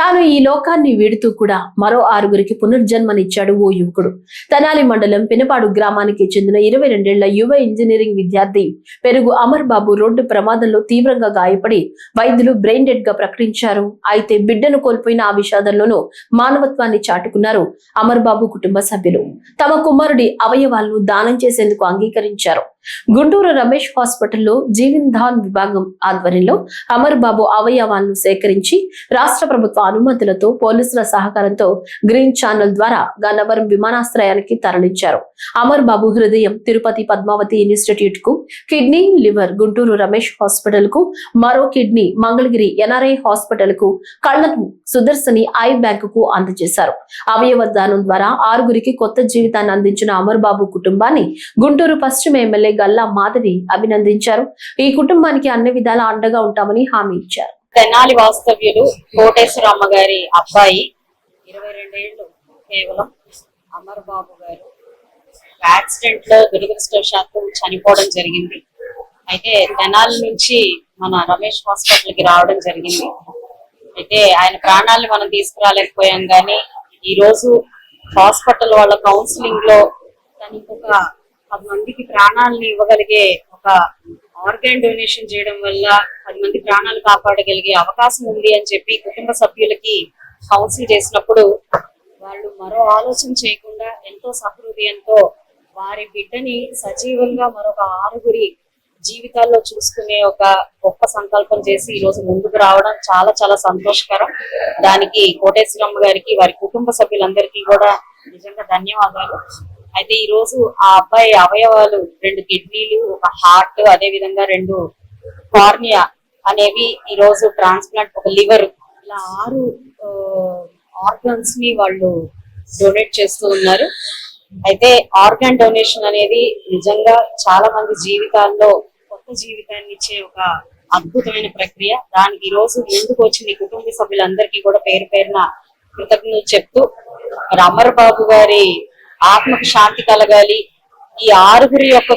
తాను ఈ లోకాన్ని వీడుతూ కూడా మరో 6గురికి పునర్జన్మనిచ్చాడు ఓ యువకుడు. తెనాలి మండలం పినపాడు గ్రామానికి చెందిన 22 యువ ఇంజనీరింగ్ విద్యార్థి పెరుగు అమర్ బాబు రోడ్డు ప్రమాదంలో తీవ్రంగా గాయపడి వైద్యులు బ్రెయిన్ డెడ్ గా ప్రకటించారు. అయితే బిడ్డను కోల్పోయిన ఆ విషాదంలోనూ మానవత్వాన్ని చాటుకున్నారు అమర్ బాబు కుటుంబ సభ్యులు. తమ కుమారుడి అవయవాలను దానం చేసేందుకు అంగీకరించారు. గుంటూరు రమేష్ హాస్పిటల్లో జీవన్ధాన్ విభాగం ఆధ్వర్యంలో అమర్ బాబు అవయవాలను సేకరించి రాష్ట్ర ప్రభుత్వ అనుమతులతో పోలీసుల సహకారంతో గ్రీన్ ఛానల్ ద్వారా గన్నవరం విమానాశ్రయానికి తరలించారు. అమర్ బాబు హృదయం తిరుపతి పద్మావతి ఇన్స్టిట్యూట్ కు, kidney liver Guntur Ramesh hospital కు, మరో కిడ్నీ మంగళగిరి ఎన్ఆర్ఐ హాస్పిటల్ కు, కళ్లను సుదర్శని ఐ బ్యాంక్ కు అందజేశారు. అవయవ దానం ద్వారా 6గురికి కొత్త జీవితాన్ని అందించిన అమర్ బాబు కుటుంబాన్ని గుంటూరు పశ్చిమ ఎమ్మెల్యే గల్లా మాధవి అభినందించారు. ఈ కుటుంబానికి అన్ని విధాలా అండగా ఉంటామని హామీ ఇచ్చారు. తెనాలి వాస్తవ్యులు కోటేశ్వరమ్మ గారి అబ్బాయి 22 ఏళ్ళు కేవలం అమర్ బాబు గారు యాక్సిడెంట్ లో దురదృష్టవశాత్తు చనిపోవడం జరిగింది. అయితే తెనాలి నుంచి మన రమేష్ హాస్పిటల్ కి రావడం జరిగింది. అయితే ఆయన ప్రాణాలను మనం తీసుకురాలేకపోయాం, కానీ ఈ రోజు హాస్పిటల్ వాళ్ళ కౌన్సిలింగ్ లో తనకి ఒక 10 మందికి ప్రాణాలను ఇవ్వగలిగే ఒక ఆర్గాన్ డొనేషన్ చేయడం వల్ల 10 మంది ప్రాణాలు కాపాడగలిగే అవకాశం ఉంది అని చెప్పి కుటుంబ సభ్యులకి కౌన్సిల్ చేసినప్పుడు వాళ్ళు మరో ఆలోచన చేయకుండా ఎంతో సహృదయంతో వారి బిడ్డని సజీవంగా మరొక 6గురి జీవితాల్లో చూసుకునే ఒక గొప్ప సంకల్పం చేసి ఈ రోజు ముందుకు రావడం చాలా చాలా సంతోషకరం. దానికి కోటేశ్వరమ్మ గారికి, వారి కుటుంబ సభ్యులందరికీ కూడా నిజంగా ధన్యవాదాలు. అయితే ఈ రోజు ఆ అబ్బాయి అవయవాలు 2 కిడ్నీలు, ఒక హార్ట్, అదే విధంగా 2 కార్నియా అనేవి ఈ రోజు ట్రాన్స్ప్లాంట్, ఒక లివర్, ఇలా 6 ఆర్గన్స్ ని వాళ్ళు డొనేట్ చేస్తూ ఉన్నారు. అయితే ఆర్గాన్ డొనేషన్ అనేది నిజంగా చాలా మంది జీవితాల్లో కొత్త జీవితాన్ని ఇచ్చే ఒక అద్భుతమైన ప్రక్రియ. దానికి ఈ రోజు ముందుకు వచ్చిన కుటుంబ సభ్యులందరికీ కూడా పేరు పేరున కృతజ్ఞతలు చెప్తూ, అమర్ బాబు గారి ఆత్మకు శాంతి కలగాలి, ఈ 6గురి యొక్క